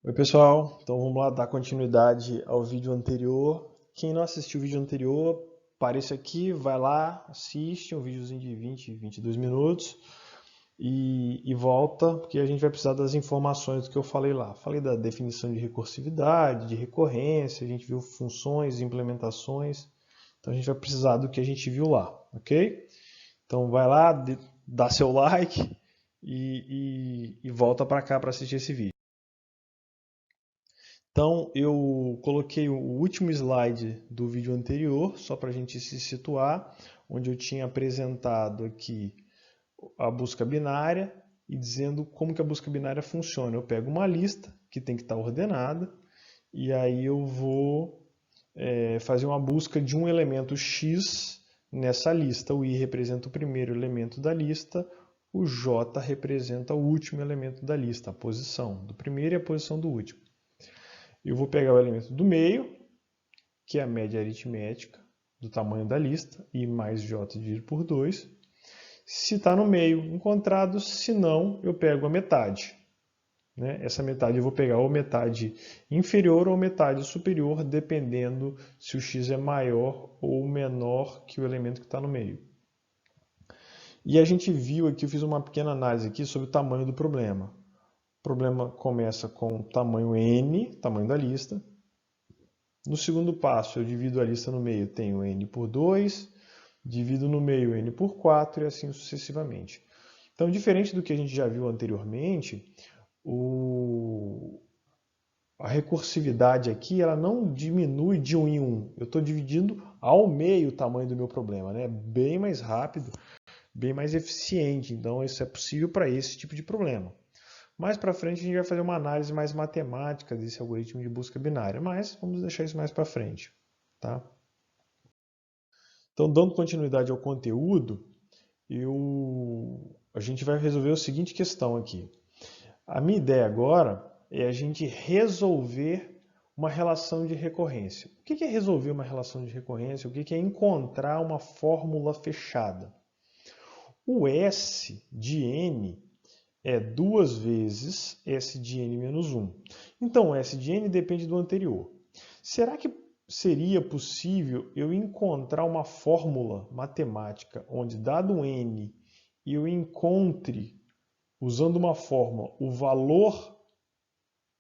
Oi pessoal, então vamos lá dar continuidade ao vídeo anterior. Quem não assistiu o vídeo anterior, aparece aqui, vai lá, assiste um videozinho de 20, 22 minutos e volta, porque a gente vai precisar das informações do que eu falei lá. Falei da definição de recursividade, de recorrência, a gente viu funções, implementações, então a gente vai precisar do que a gente viu lá, ok? Então vai lá, dá seu like e volta para cá para assistir esse vídeo. Então, eu coloquei o último slide do vídeo anterior, só para a gente se situar, onde eu tinha apresentado aqui a busca binária e dizendo como que a busca binária funciona. Eu pego uma lista que tem que estar ordenada e aí eu vou fazer uma busca de um elemento X nessa lista. O I representa o primeiro elemento da lista, o J representa o último elemento da lista, a posição do primeiro e a posição do último. Eu vou pegar o elemento do meio, que é a média aritmética do tamanho da lista, I mais J dividido por 2. Se está no meio, encontrado. Se não, eu pego a metade. Essa metade eu vou pegar ou metade inferior ou metade superior, dependendo se o x é maior ou menor que o elemento que está no meio. E a gente viu aqui, eu fiz uma pequena análise aqui sobre o tamanho do problema. O problema começa com o tamanho n, tamanho da lista. No segundo passo, eu divido a lista no meio, tenho n por 2, divido no meio n por 4 e assim sucessivamente. Então, diferente do que a gente já viu anteriormente, a recursividade aqui ela não diminui de 1 em 1. Eu estou dividindo ao meio o tamanho do meu problema, né? Bem mais rápido, bem mais eficiente. Então, isso é possível para esse tipo de problema. Mais para frente a gente vai fazer uma análise mais matemática desse algoritmo de busca binária, mas vamos deixar isso mais para frente, tá? Então, dando continuidade ao conteúdo, a gente vai resolver a seguinte questão aqui. A minha ideia agora é a gente resolver uma relação de recorrência. O que é resolver uma relação de recorrência? O que é encontrar uma fórmula fechada? O S de n é 2 vezes S de n menos 1. Então, S de n depende do anterior. Será que seria possível eu encontrar uma fórmula matemática onde, dado um n, eu encontre, usando uma fórmula, o valor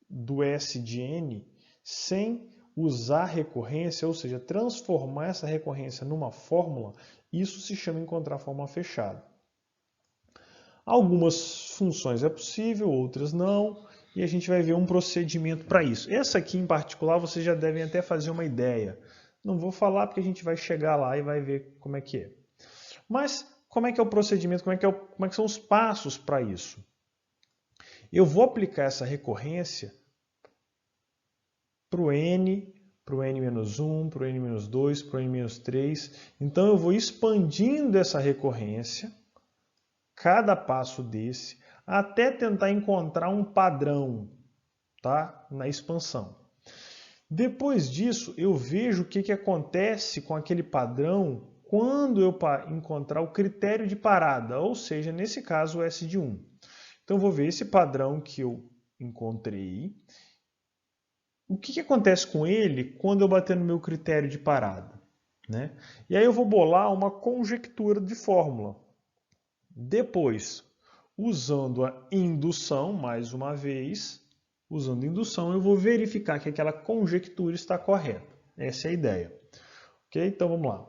do S de n sem usar recorrência, ou seja, transformar essa recorrência numa fórmula? Isso se chama encontrar fórmula fechada. Algumas funções é possível, outras não, e a gente vai ver um procedimento para isso. Essa aqui em particular vocês já devem até fazer uma ideia. Não vou falar porque a gente vai chegar lá e vai ver como é que é. Mas como é que é o procedimento, como é que são os passos para isso? Eu vou aplicar essa recorrência para o n menos 1, para o n menos 2, para o n menos 3. Então eu vou expandindo essa recorrência, cada passo desse, até tentar encontrar um padrão, tá? Na expansão. Depois disso, eu vejo o que acontece com aquele padrão quando eu encontrar o critério de parada, ou seja, nesse caso o S de 1. Então eu vou ver esse padrão que eu encontrei. O que acontece com ele quando eu bater no meu critério de parada? Né? E aí eu vou bolar uma conjectura de fórmula. Depois, usando a indução, mais uma vez, usando indução, eu vou verificar que aquela conjectura está correta. Essa é a ideia. Ok? Então vamos lá.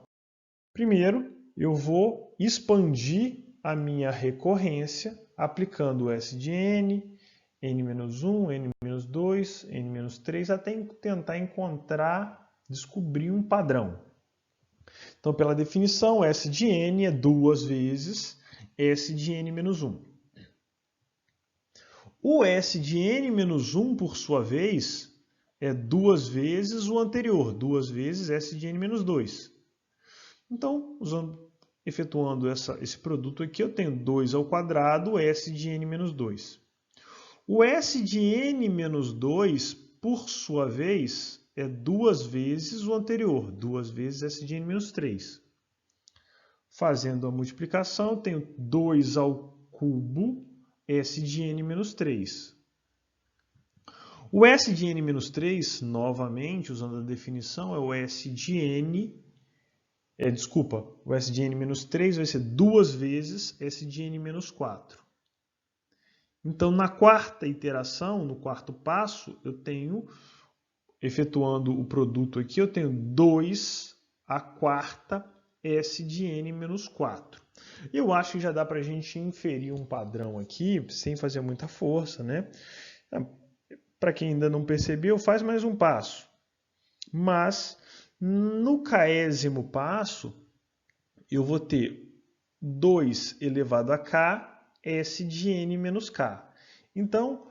Primeiro, eu vou expandir a minha recorrência aplicando o S de n, n-1, n-2, n-3, até tentar descobrir um padrão. Então, pela definição, S de n é 2 vezes S de n-1. O S de n-1, por sua vez, é 2 vezes o anterior, 2 vezes S de n-2. Então, efetuando esse produto aqui, eu tenho 2 ao quadrado S de n-2. O S de n-2, por sua vez, é 2 vezes o anterior, 2 vezes S de n-3. Fazendo a multiplicação, eu tenho 2 ao cubo S de n-3. O S de n menos 3, novamente, usando a definição, é o S de n... o S de n menos 3 vai ser 2 vezes S de n menos 4. Então, na quarta iteração, no quarto passo, eu tenho, efetuando o produto aqui, eu tenho 2 a quarta S de n menos 4. Eu acho que já dá para a gente inferir um padrão aqui, sem fazer muita força, né? Para quem ainda não percebeu, faz mais um passo. Mas, no késimo passo, eu vou ter 2 elevado a k, S de n menos k. Então,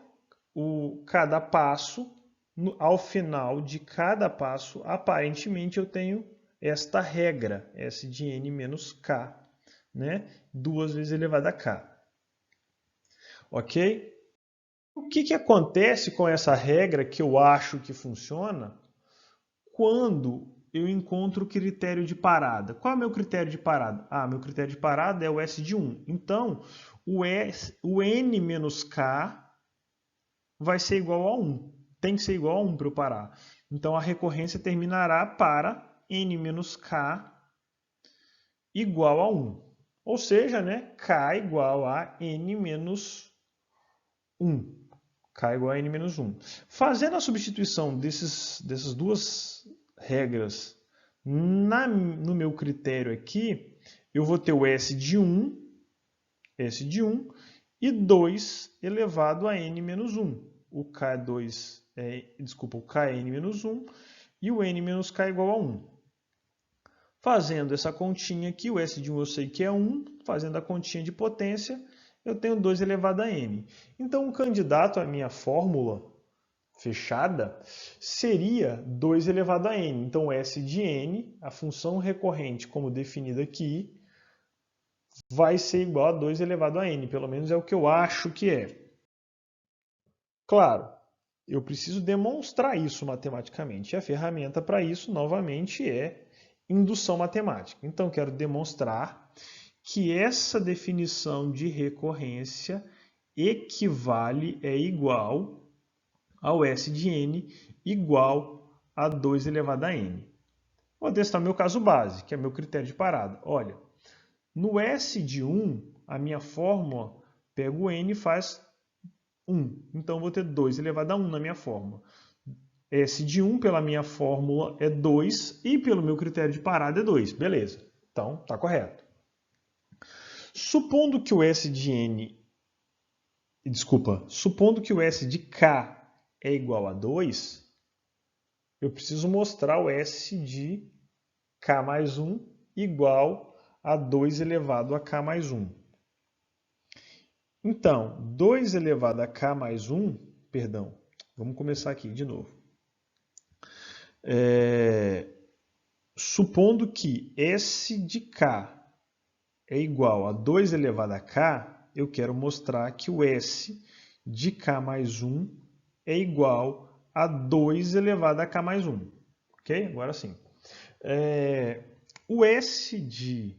cada passo, ao final de cada passo, aparentemente eu tenho esta regra, S de n menos k, né? 2 vezes elevado a k. Ok? O que acontece com essa regra que eu acho que funciona quando eu encontro o critério de parada? Qual é o meu critério de parada? Meu critério de parada é o S de 1. Então, o n menos k vai ser igual a 1. Tem que ser igual a 1 para eu parar. Então, a recorrência terminará para n menos k igual a 1. Ou seja, né, k igual a n menos 1. K igual a n menos 1. Fazendo a substituição dessas duas regras no meu critério aqui, eu vou ter o S de 1 e 2 elevado a n menos 1. O K é n menos 1 e o n menos k é igual a 1. Fazendo essa continha aqui, o S de 1 eu sei que é 1, fazendo a continha de potência, eu tenho 2 elevado a n. Então, o candidato à minha fórmula fechada seria 2 elevado a n. Então, S de n, a função recorrente como definida aqui, vai ser igual a 2 elevado a n. Pelo menos é o que eu acho que é. Claro, eu preciso demonstrar isso matematicamente. E a ferramenta para isso, novamente, é indução matemática. Então, quero demonstrar que essa definição de recorrência equivale, é igual ao S de n igual a 2 elevado a n. Vou testar meu caso base, que é meu critério de parada. Olha, no S de 1, a minha fórmula pega o n e faz 1. Então, vou ter 2 elevado a 1 na minha fórmula. S de 1 pela minha fórmula é 2 e pelo meu critério de parada é 2. Beleza. Então, está correto. Supondo que o S de k é igual a 2, eu preciso mostrar o S de k mais 1 igual a 2 elevado a k mais 1. Então, 2 elevado a k mais 1, perdão, vamos começar aqui de novo. Supondo que S de k é igual a 2 elevado a k, eu quero mostrar que o S de k mais 1 é igual a 2 elevado a k mais 1. Ok? Agora sim. O S de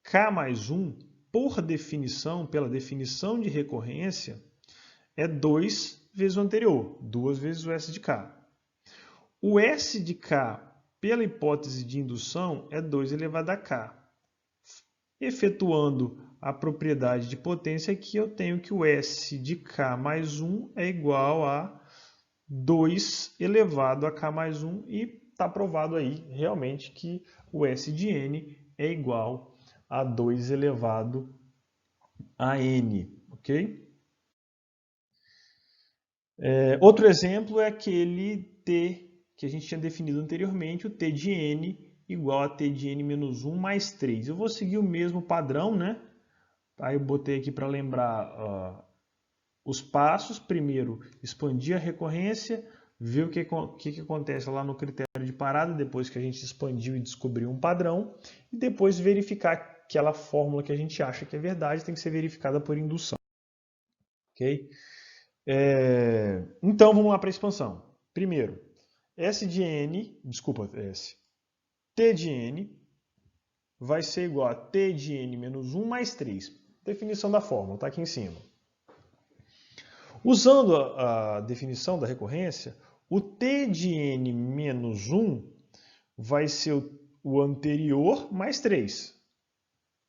k mais 1, por definição, pela definição de recorrência, é 2 vezes o anterior, 2 vezes o S de k. O S de k, pela hipótese de indução, é 2 elevado a k. Efetuando a propriedade de potência aqui, eu tenho que o S de k mais 1 é igual a 2 elevado a k mais 1 e está provado aí realmente que o S de n é igual a 2 elevado a n, ok? Outro exemplo é aquele t que a gente tinha definido anteriormente, o t de n igual a t de n menos 1 mais 3. Eu vou seguir o mesmo padrão, né? Aí eu botei aqui para lembrar os passos. Primeiro, expandir a recorrência, ver o que acontece lá no critério de parada, depois que a gente expandiu e descobriu um padrão, e depois verificar aquela fórmula que a gente acha que é verdade, tem que ser verificada por indução. Ok? Então, vamos lá para a expansão. Primeiro, T de n vai ser igual a T de n menos 1 mais 3. Definição da fórmula, está aqui em cima. Usando a definição da recorrência, o t de n menos 1 vai ser o anterior mais 3.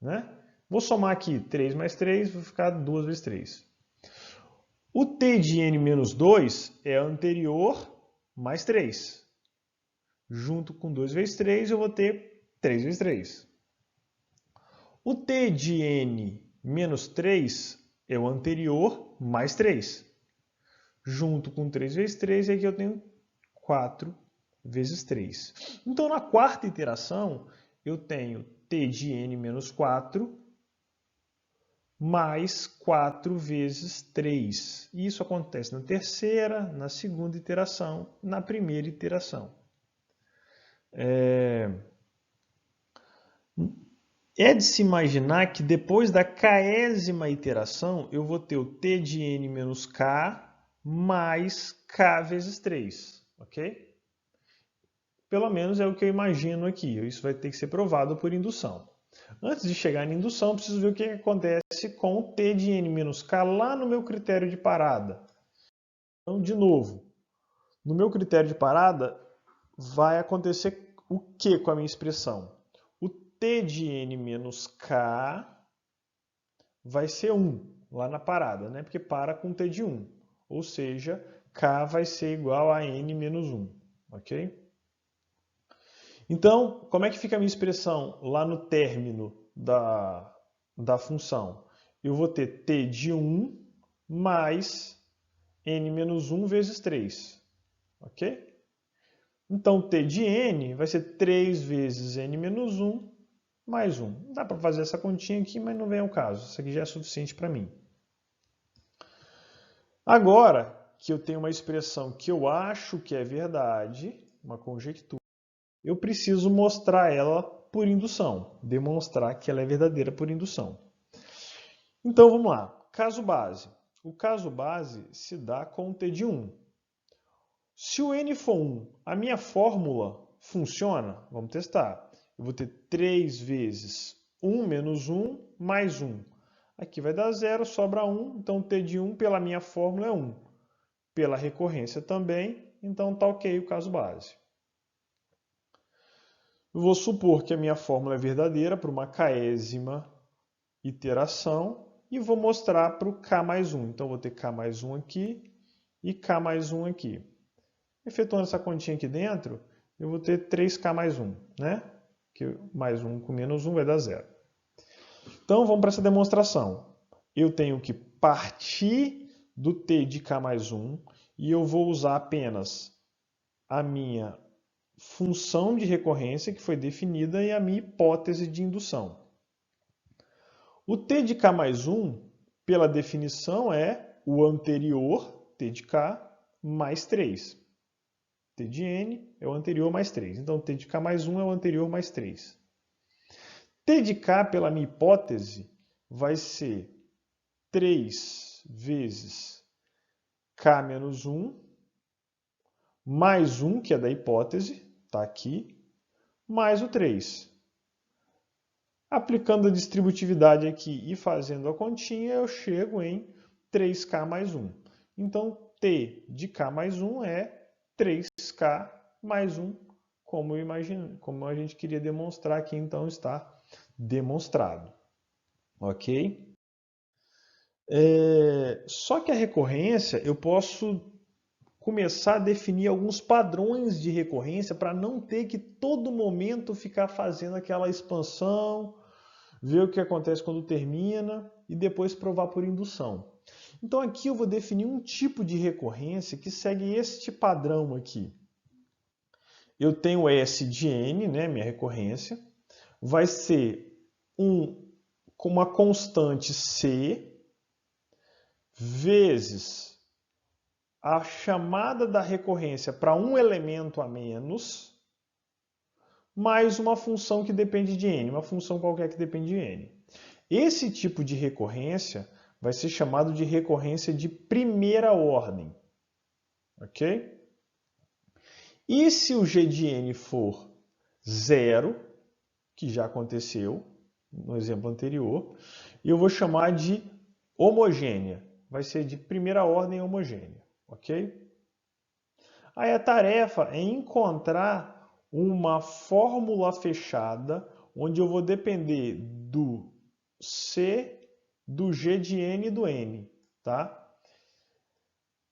Né? Vou somar aqui 3 mais 3, vai ficar 2 vezes 3. O t de n menos 2 é anterior mais 3. Junto com 2 vezes 3, eu vou ter 3 vezes 3. O t de n menos 3 é o anterior mais 3. Junto com 3 vezes 3, aqui eu tenho 4 vezes 3. Então, na quarta iteração, eu tenho t de n menos 4 mais 4 vezes 3. Isso acontece na terceira, na segunda iteração, na primeira iteração. É de se imaginar que depois da késima iteração, eu vou ter o t de n menos k mais k vezes 3, ok? Pelo menos é o que eu imagino aqui. Isso vai ter que ser provado por indução. Antes de chegar na indução, preciso ver o que acontece com o t de n menos k lá no meu critério de parada. Então, de novo, no meu critério de parada, vai acontecer o que com a minha expressão? O t de n menos k vai ser 1 lá na parada, né? Porque para com t de 1. Ou seja, k vai ser igual a n menos 1. Ok? Então, como é que fica a minha expressão lá no término da função? Eu vou ter t de 1 mais n menos 1 vezes 3. Ok? Então, t de n vai ser 3 vezes n menos 1 mais 1. Dá para fazer essa continha aqui, mas não vem ao caso. Isso aqui já é suficiente para mim. Agora que eu tenho uma expressão que eu acho que é verdade, uma conjectura, eu preciso mostrar ela por indução, demonstrar que ela é verdadeira por indução. Então vamos lá, caso base. O caso base se dá com o t de 1. Se o n for 1, a minha fórmula funciona? Vamos testar. Eu vou ter 3 vezes 1 menos 1 mais 1. Aqui vai dar 0, sobra 1, então t de 1 pela minha fórmula é 1. Pela recorrência também, então está ok o caso base. Eu vou supor que a minha fórmula é verdadeira para uma késima iteração e vou mostrar para o k mais 1. Então, vou ter k mais 1 aqui e k mais 1 aqui. Efetuando essa continha aqui dentro, eu vou ter 3k mais 1, né? Que mais 1 com menos 1 vai dar 0. Então, vamos para essa demonstração. Eu tenho que partir do t de k mais 1 e eu vou usar apenas a minha função de recorrência que foi definida e a minha hipótese de indução. O t de k mais 1, pela definição, é o anterior, t de k, mais 3. T de n é o anterior mais 3. Então, t de k mais 1 é o anterior mais 3. T de k, pela minha hipótese, vai ser 3 vezes k menos 1, mais 1, que é da hipótese, está aqui, mais o 3. Aplicando a distributividade aqui e fazendo a continha, eu chego em 3k mais 1. Então, t de k mais 1 é 3k mais 1, como a gente queria demonstrar aqui, então está demonstrado. Ok? Só que a recorrência, eu posso começar a definir alguns padrões de recorrência para não ter que todo momento ficar fazendo aquela expansão, ver o que acontece quando termina e depois provar por indução. Então aqui eu vou definir um tipo de recorrência que segue este padrão aqui. Eu tenho S de n, né, minha recorrência, vai ser com uma constante C vezes a chamada da recorrência para um elemento a menos, mais uma função que depende de n, uma função qualquer que depende de n. Esse tipo de recorrência vai ser chamado de recorrência de primeira ordem. Ok? E se o g de n for 0, que já aconteceu no exemplo anterior, eu vou chamar de homogênea. vai ser de primeira ordem homogênea, ok? Aí a tarefa é encontrar uma fórmula fechada onde eu vou depender do C, do G de N e do N, tá?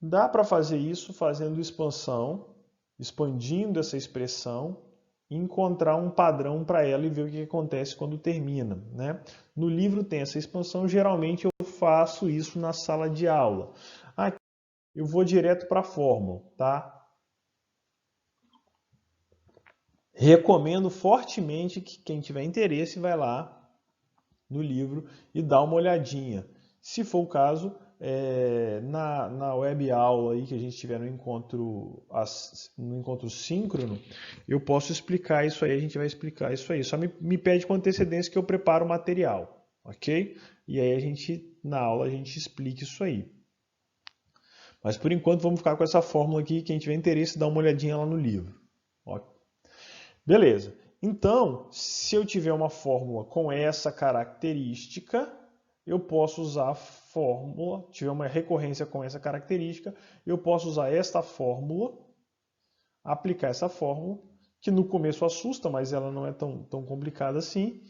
Dá para fazer isso fazendo expansão, expandindo essa expressão, e encontrar um padrão para ela e ver o que acontece quando termina, né? No livro tem essa expansão, geralmente eu faço isso na sala de aula. Aqui eu vou direto para a fórmula, tá? Recomendo fortemente que quem tiver interesse vai lá no livro e dá uma olhadinha. Se for o caso, na web aula aí que a gente tiver no encontro síncrono, eu posso explicar isso aí, a gente vai explicar isso aí. Só me pede com antecedência que eu preparo o material, ok? E aí na aula a gente explica isso aí. Mas por enquanto vamos ficar com essa fórmula aqui, quem tiver interesse dá uma olhadinha lá no livro. Beleza. Então, se eu tiver uma fórmula com essa característica, eu posso usar a fórmula, tiver uma recorrência com essa característica, eu posso usar esta fórmula, aplicar essa fórmula, que no começo assusta, mas ela não é tão complicada assim,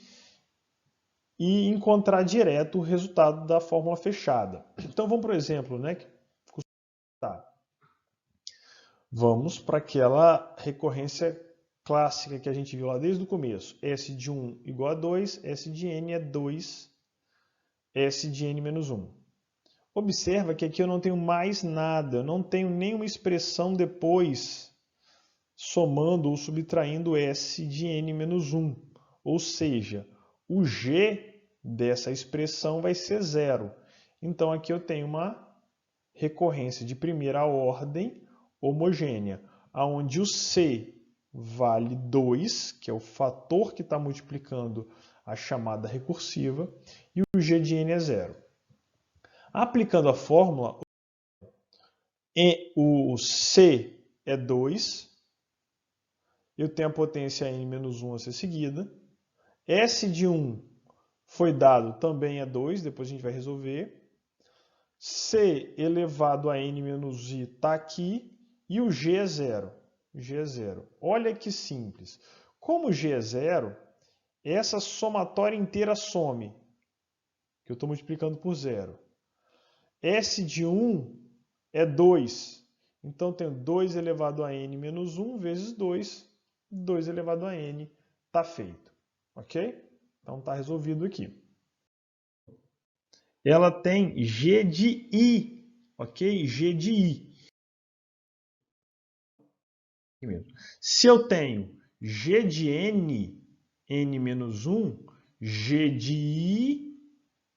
e encontrar direto o resultado da fórmula fechada. Então vamos, por exemplo, né? Vamos para aquela recorrência clássica que a gente viu lá desde o começo. S de 1 igual a 2, S de n é 2, S de n menos 1. Observa que aqui eu não tenho mais nada, eu não tenho nenhuma expressão depois somando ou subtraindo S de n menos 1. Ou seja, o G dessa expressão vai ser zero. Então aqui eu tenho uma recorrência de primeira ordem homogênea, onde o C vale 2, que é o fator que está multiplicando a chamada recursiva, e o G de n é zero. Aplicando a fórmula, o C é 2, eu tenho a potência n menos 1 a ser seguida, S de 1 foi dado, também é 2, depois a gente vai resolver, C elevado a n menos i está aqui, e o G é zero. G é zero. Olha que simples. Como G é zero, essa somatória inteira some, que eu estou multiplicando por zero. S de 1 é 2. Então, tenho 2 elevado a n menos 1 vezes 2. 2 elevado a n está feito. Ok? Então, está resolvido aqui. Ela tem G de I. Ok? G de I. Se eu tenho G de n, n menos 1, G de I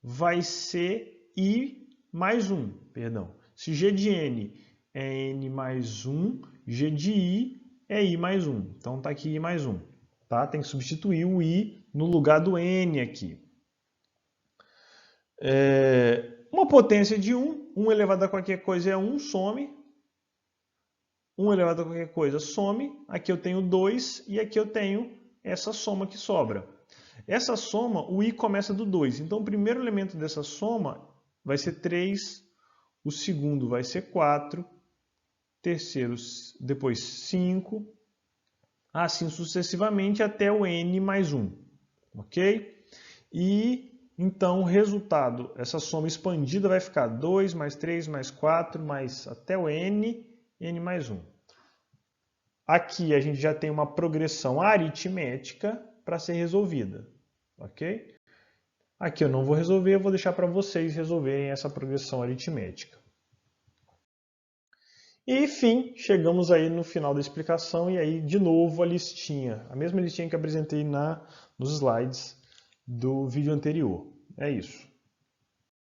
vai ser I mais 1. Perdão. Se G de n é n mais 1, G de I é I mais 1. Então está aqui I mais 1. Tá? Tem que substituir o I no lugar do n aqui. Uma potência de 1, 1 elevado a qualquer coisa é 1, some. 1 elevado a qualquer coisa some, aqui eu tenho 2 e aqui eu tenho essa soma que sobra. Essa soma, o i começa do 2, então o primeiro elemento dessa soma vai ser 3, o segundo vai ser 4, terceiro depois 5, assim sucessivamente até o n mais 1, ok? E então o resultado, essa soma expandida vai ficar 2 mais 3 mais 4 mais até o n mais 1. Aqui a gente já tem uma progressão aritmética para ser resolvida, ok? Aqui eu não vou resolver, eu vou deixar para vocês resolverem essa progressão aritmética. E, enfim, chegamos aí no final da explicação e aí, de novo, a listinha. A mesma listinha que apresentei nos slides do vídeo anterior. É isso.